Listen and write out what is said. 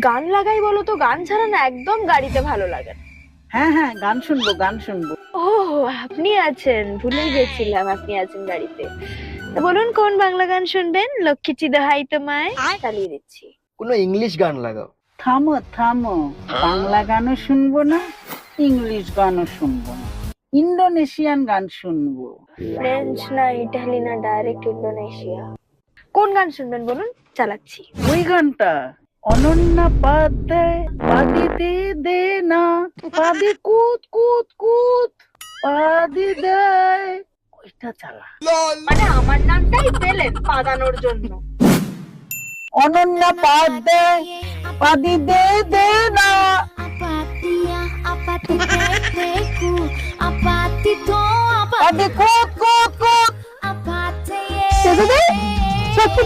গান লাগাই বলো তো? গান ছাড়া না একদম গাড়িতে ভালো লাগে না। হ্যাঁ হ্যাঁ, গান শুনবো গান শুনবো। ও, আপনি আছেন, ভুলেই গেছিলাম আপনি আছেন গাড়িতে। তা বলুন কোন বাংলা গান শুনবেন? লক্ষ্মী দোহাই তোমায় চালিয়ে দিচ্ছি। কোনো ইংলিশ গান লাগাও। থামো থামো, বাংলা গানও শুনবো না, ইংলিশ গানও শুনবো না, ইন্দোনেশিয়ান গান শুনবো। ফ্রেঞ্চ না ইটালি না ডাইরেক্ট ইন্দোনেশিয়া। কোন গান শুনবেন বলুন, চালাচ্ছি। ওই গানটা, অনন্যা পাদ্যায়, পাদি দে দে না, পাদি কুত কুত কুত, পাদি দেয়, ওইটা চালা। মানে আমার নামটাই পেলেন পাদানোর জন্য। অনন্যা পাদ্যায়, পাদি দে দে না। পাদি কুত কুত কুত। সত্যি